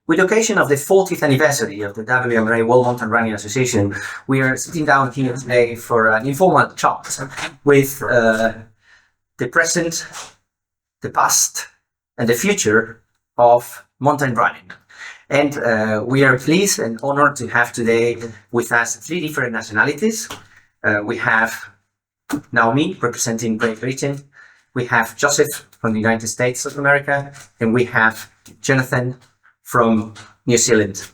With occasion of the 40th anniversary of the WMRA World Mountain Running Association, we are sitting down here today for an informal chat with the present, the past, and the future of mountain running. And we are pleased and honored to have today with us 3 different nationalities. We have Naomi representing Great Britain, we have Joseph from the United States of America, and we have Jonathan from New Zealand.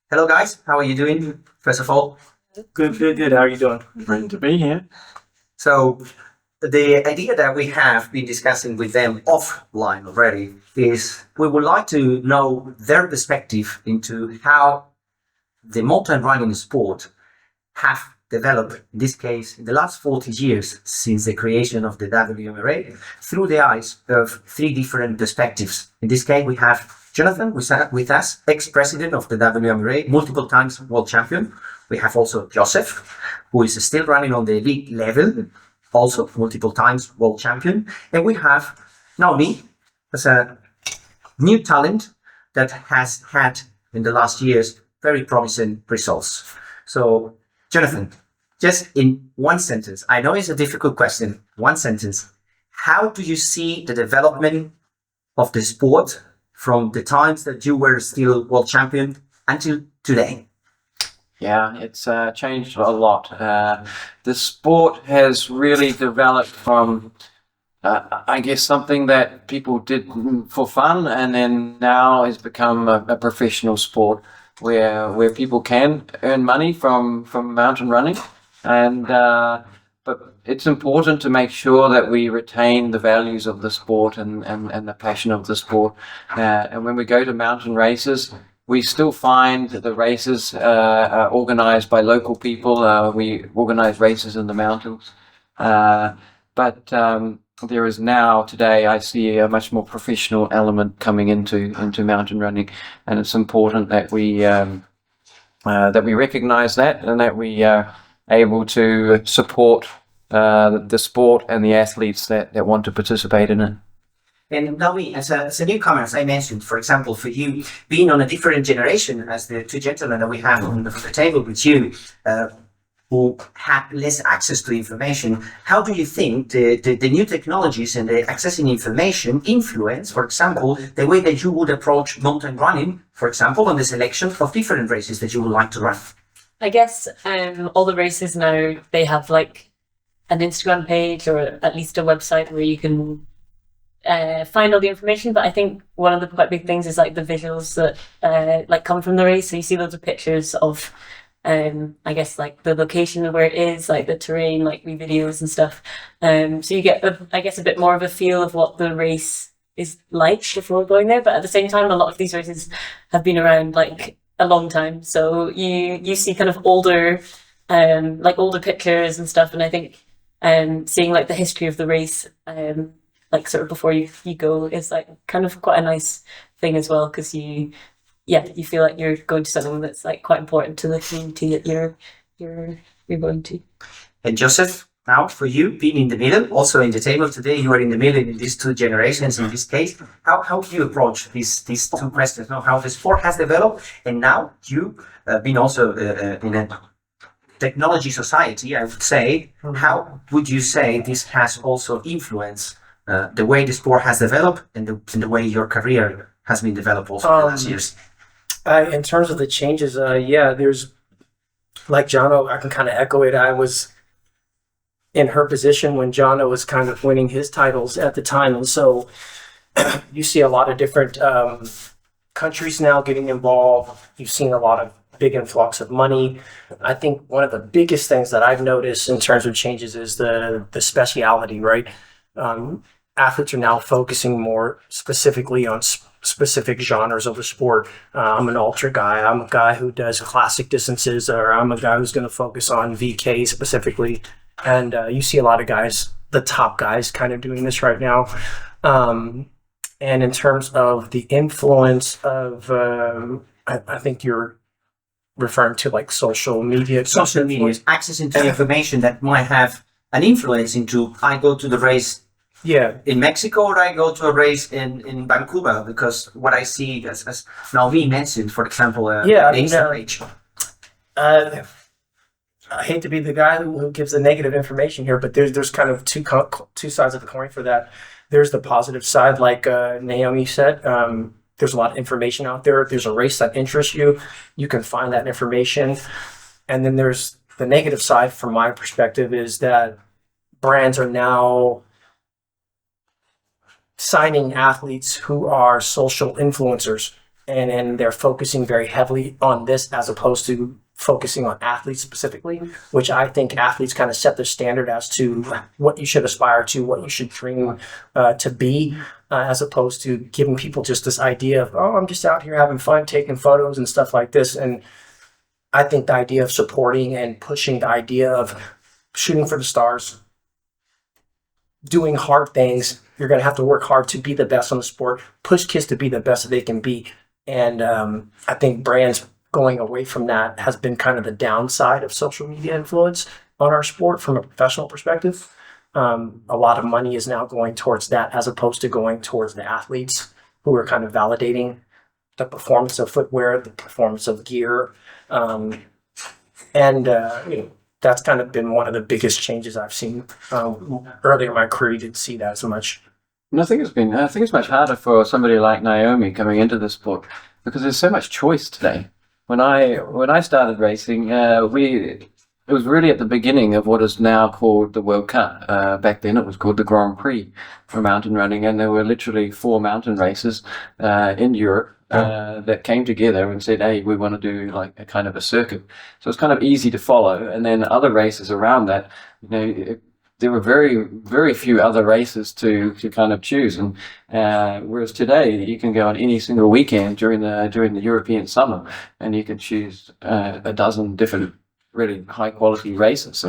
Hello guys, how are you doing, first of all? Good. How are you doing? Great to be here. So the idea that we have been discussing with them offline already is we would like to know their perspective into how the mountain running sport have developed, in this case, in the last 40 years since the creation of the WMRA, through the eyes of 3 different perspectives. In this case, we have Jonathan with us, ex-president of the WMRA, multiple times world champion. We have also Joseph, who is still running on the elite level, also multiple times world champion. And we have Naomi as a new talent that has had in the last years very promising results. So Jonathan, just in one sentence, I know it's a difficult question, one sentence, how do you see the development of the sport from the times that you were still world champion until today? Yeah, it's changed a lot. The sport has really developed from, I guess, something that people did for fun, and then now has become a professional sport where people can earn money from mountain running. And but it's important to make sure that we retain the values of the sport and the passion of the sport. And when we go to mountain races, we still find that the races are organized by local people. We organize races in the mountains. But there is now, today, I see a much more professional element coming into mountain running. And it's important that we recognize that, and that we are able to support the sport and the athletes that want to participate in it. And Naomi, as a newcomer, as I mentioned, for example, for you, being on a different generation as the 2 gentlemen that we have on the table with you, who have less access to information, how do you think the new technologies and the accessing information influence, for example, the way that you would approach mountain running, for example, on the selection of different races that you would like to run? I guess all the races now, they have like an Instagram page or at least a website where you can find all the information. But I think one of the quite big things is like the visuals that like come from the race. So you see loads of pictures of I guess like the location of where it is, like the terrain, like videos and stuff. So you get I guess a bit more of a feel of what the race is like before going there. But at the same time, a lot of these races have been around like a long time, so you see kind of older pictures and stuff. And I think seeing like the history of the race like sort of before you go is like kind of quite a nice thing as well, because you feel like you're going to something that's like quite important to the community that you're going to. And Joseph, now for you, being in the middle, also in the table today, you are in the middle in these 2 generations in this case. How do you approach these 2 questions? Now, how the sport has developed, and now you being also in a technology society, I would say, how would you say this has also influenced the way the sport has developed and the way your career has been developed also in the last years? In terms of the changes, there's, like Jono, I can kind of echo it. I was in her position when Jono was kind of winning his titles at the time. And so you see a lot of different countries now getting involved. You've seen a lot of big influx of money. I think one of the biggest things that I've noticed in terms of changes is the speciality, right? Athletes are now focusing more specifically on specific genres of the sport. I'm an ultra guy. I'm a guy who does classic distances, or I'm a guy who's going to focus on VK specifically. And you see a lot of guys, the top guys, kind of doing this right now. And in terms of the influence of, I think you're referring to like social media. Social media, access into information that might have an influence into, I go to the race Yeah, in Mexico, or I go to a race in Vancouver, because what I see, as Naomi mentioned, for example, Yeah, I the mean, Insta page. I hate to be the guy who gives the negative information here, but there's kind of two sides of the coin for that. There's the positive side, like Naomi said. There's a lot of information out there. If there's a race that interests you, you can find that information. And then there's the negative side, from my perspective, is that brands are now signing athletes who are social influencers, and they're focusing very heavily on this as opposed to focusing on athletes specifically, which I think athletes kind of set the standard as to what you should aspire to, what you should dream to be, as opposed to giving people just this idea of, oh, I'm just out here having fun, taking photos and stuff like this. And I think the idea of supporting and pushing the idea of shooting for the stars, doing hard things, you're going to have to work hard to be the best on the sport, push kids to be the best that they can be. And I think brands going away from that has been kind of the downside of social media influence on our sport from a professional perspective. A lot of money is now going towards that as opposed to going towards the athletes who are kind of validating the performance of footwear, the performance of gear. That's kind of been one of the biggest changes I've seen. Earlier in my career, you didn't see that so much. And I think it's much harder for somebody like Naomi coming into the sport because there's so much choice today. When I started racing, it was really at the beginning of what is now called the World Cup. Back then it was called the Grand Prix for mountain running, and there were literally 4 mountain races in Europe that came together and said, hey, we want to do like a kind of a circuit. So it's kind of easy to follow. And then other races around that, there were very, very few other races to kind of choose. And whereas today you can go on any single weekend during the European summer and you can choose a dozen different really high quality races.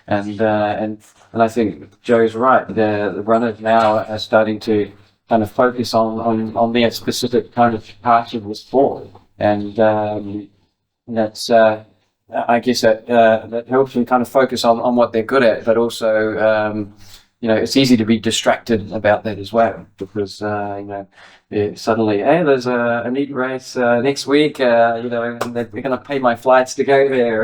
And I think Joe's right. The runners now are starting to kind of focus on their specific kind of part of the sport. And that's I guess that helps them kind of focus on what they're good at, but also, it's easy to be distracted about that as well, because, suddenly, hey, there's a neat race next week, and they're going to pay my flights to go there.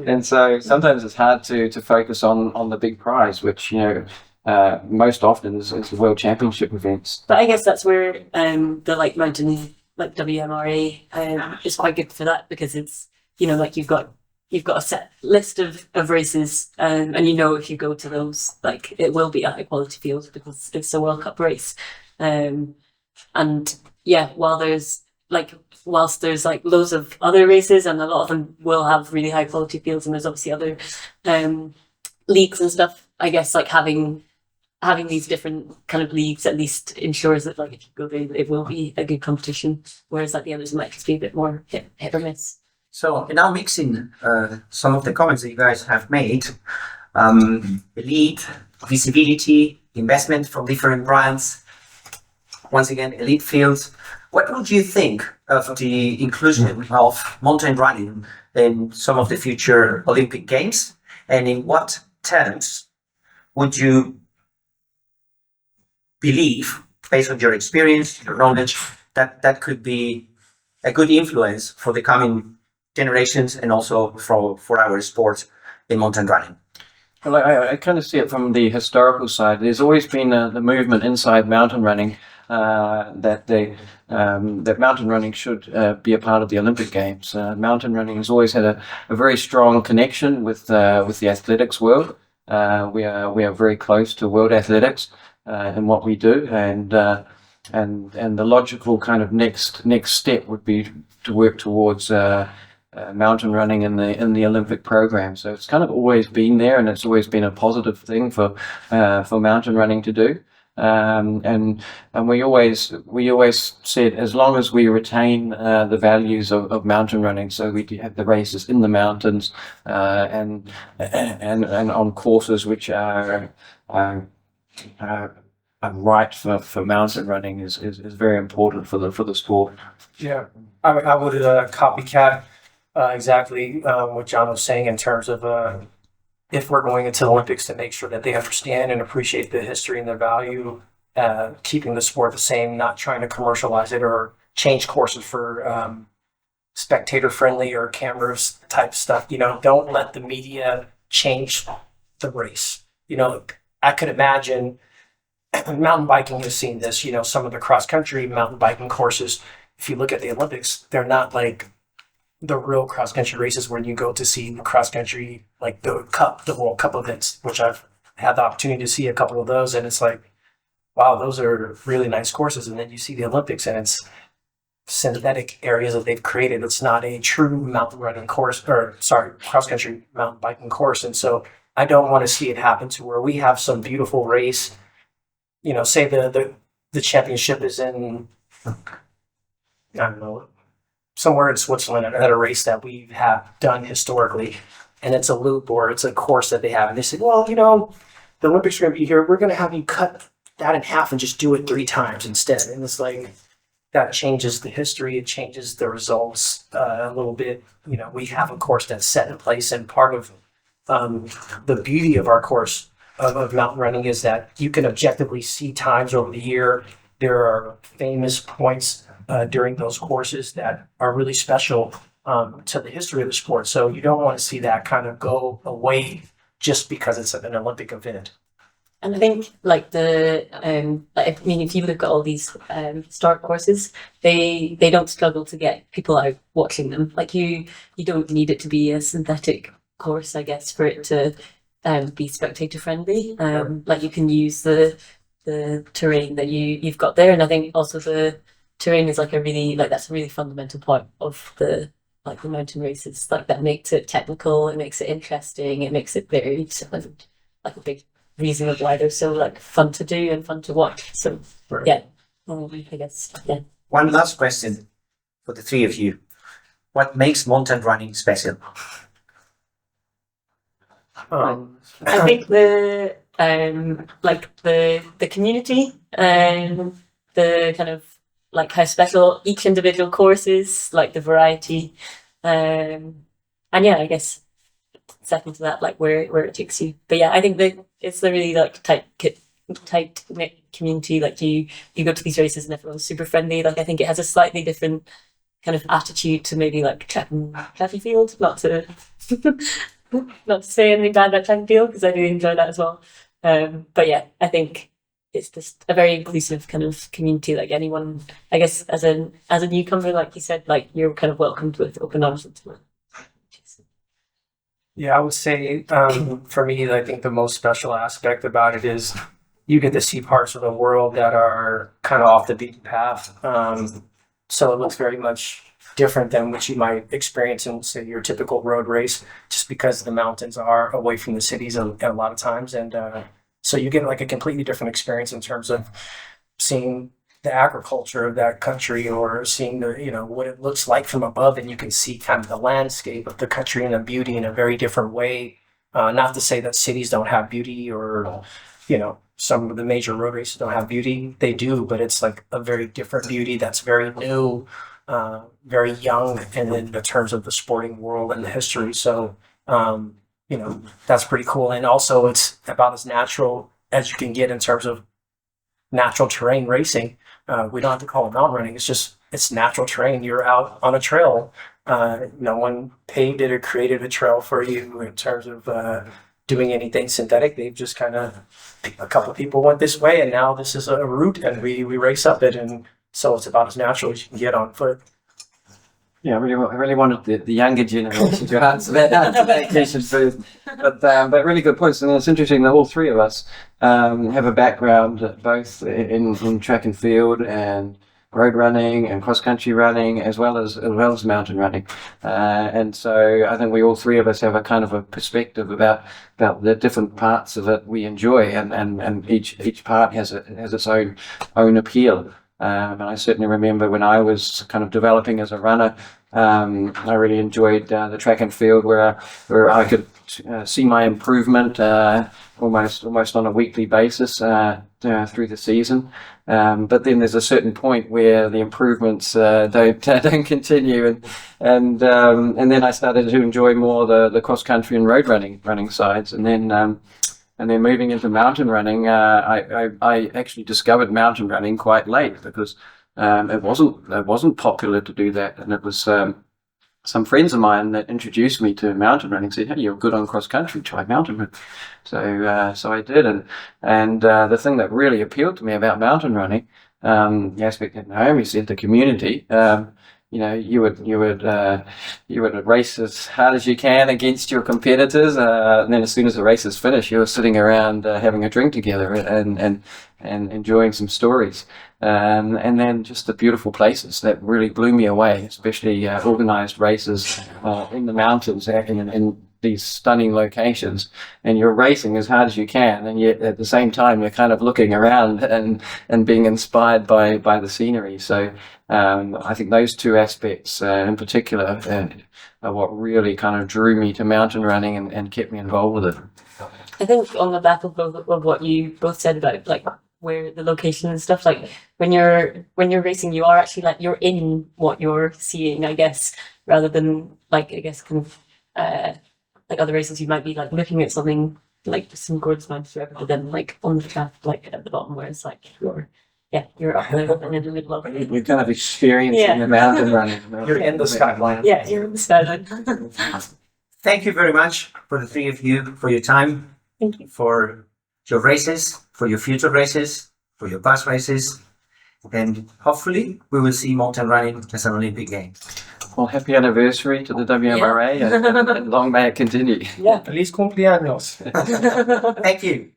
And so sometimes it's hard to focus on the big prize, which, most often is the World Championship events. But I guess that's where the mountain, like WMRA, is quite good for that, because it's, you've got a set list of races, and if you go to those, it will be a high quality field because it's a World Cup race. Whilst there's loads of other races, and a lot of them will have really high quality fields, and there's obviously other leagues and stuff. I guess having these different kind of leagues at least ensures that if you go there, it will be a good competition. Whereas the others might just be a bit more hit or miss. So now mixing some of the comments that you guys have made, elite, visibility, investment from different brands, once again, elite fields. What would you think of the inclusion of mountain running in some of the future Olympic Games? And in what terms would you believe, based on your experience, your knowledge, that could be a good influence for the coming generations and also for our sport in mountain running? Well, I kind of see it from the historical side. There's always been the movement inside mountain running that mountain running should be a part of the Olympic Games. Mountain running has always had a very strong connection with the athletics world. We are very close to world athletics in what we do, and the logical kind of next step would be to work towards mountain running in the Olympic program. So it's kind of always been there, and it's always been a positive thing for mountain running to do. And we always said, as long as we retain the values of mountain running, so we have the races in the mountains and on courses which are right for mountain running is very important for the sport. Yeah, I would copycat exactly what John was saying in terms of if we're going into the Olympics, to make sure that they understand and appreciate the history and the value, keeping the sport the same, not trying to commercialize it or change courses for spectator friendly or cameras type stuff. Don't let the media change the race. I could imagine mountain biking has seen this, some of the cross country mountain biking courses. If you look at the Olympics, they're not like the real cross country races where you go to see the cross country, like the World Cup events, which I've had the opportunity to see a couple of those. And it's like, wow, those are really nice courses. And then you see the Olympics and it's synthetic areas that they've created. It's not a true mountain running course, cross country mountain biking course. And so I don't want to see it happen to where we have some beautiful race, say the championship is in, I don't know, somewhere in Switzerland at a race that we have done historically, and it's a loop or it's a course that they have. And they say, well, the Olympics are going to be here. We're going to have you cut that in half and just do it 3 times instead. And it's like, that changes the history. It changes the results a little bit. We have a course that's set in place, and part of the beauty of our course of mountain running is that you can objectively see times over the year. There are famous points during those courses that are really special to the history of the sport. So you don't want to see that kind of go away just because it's an Olympic event. And I think if you look at all these historic courses, they don't struggle to get people out watching them. Like you don't need it to be a synthetic course, I guess, for it to be spectator friendly. Like you can use the terrain that you've got there, and I think also the terrain is that's a really fundamental part of the mountain races. Like that makes it technical, it makes it interesting, it makes it varied, and like a big reason of why they're so fun to do and fun to watch. So yeah, I guess One last question for the 3 of you: what makes mountain running special? I think the community and the kind of how special each individual course is, the variety, and yeah, I guess second to that, where it takes you. But yeah, I think that it's the really tight knit community. You go to these races and everyone's super friendly. I think it has a slightly different kind of attitude to maybe track and field. Not to not to say anything bad about track and field, because I do enjoy that as well. But yeah, I think it's just a very inclusive kind of community. Anyone, I guess, as a newcomer, like you said, you're kind of welcomed with open arms. Yeah, I would say for me, I think the most special aspect about it is you get to see parts of the world that are kind of off the beaten path. So it looks very much different than what you might experience in, say, your typical road race, just because the mountains are away from the cities a lot of times. And so you get a completely different experience in terms of seeing the agriculture of that country, or seeing what it looks like from above, and you can see kind of the landscape of the country and the beauty in a very different way. Not to say that cities don't have beauty, or some of the major road races don't have beauty. They do, but it's a very different beauty that's very new, very young, and in the terms of the sporting world and the history. So that's pretty cool. And also it's about as natural as you can get in terms of natural terrain racing. We don't have to call it mountain running. It's natural terrain. You're out on a trail. No one paved it or created a trail for you in terms of doing anything synthetic. They've just a couple of people went this way, and now this is a route, and we race up it. And so it's about as natural as you can get on foot. Yeah, I really wanted the younger generation to answer that question first. But really good points. And it's interesting that all 3 of us have a background both in track and field and road running and cross country running, as well as mountain running. And so I think we all 3 of us have a kind of a perspective about the different parts of it we enjoy, and each part has its own appeal. And I certainly remember when I was kind of developing as a runner, I really enjoyed the track and field where I could see my improvement almost on a weekly basis through the season. But then there's a certain point where the improvements don't continue, and then I started to enjoy more the cross country and road running sides, and then moving into mountain running, I actually discovered mountain running quite late because it wasn't popular to do that, and it was some friends of mine that introduced me to mountain running. Said, "Hey, you're good on cross country. Try mountain running." So I did, and the thing that really appealed to me about mountain running, the aspect that Naomi said, the community. You would race as hard as you can against your competitors, and then as soon as the race is finished, you're sitting around having a drink together and enjoying some stories, and then just the beautiful places that really blew me away, especially organized races in the mountains in these stunning locations, and you're racing as hard as you can, and yet at the same time you're kind of looking around and being inspired by the scenery. So I think those two aspects in particular are what really kind of drew me to mountain running and kept me involved with it. I think on the back of what you both said about like where the location and stuff, like when you're racing, you are actually like you're in what you're seeing, I guess, rather than like I guess kind of like other races you might be like looking at something like some gorgeous mountains forever, but then like on the track, like at the bottom where it's like you're up there and in the middle of it. You're kind of experiencing the mountain running. You're in the skyline. Yeah, you're in the skyline. Thank you very much for the three of you for your time, Thank you. for your races, for your future races, for your past races, and hopefully we will see mountain running as an Olympic game. Well, happy anniversary to the WMRA, and long may it continue. Yeah. Feliz cumpleaños. Thank you.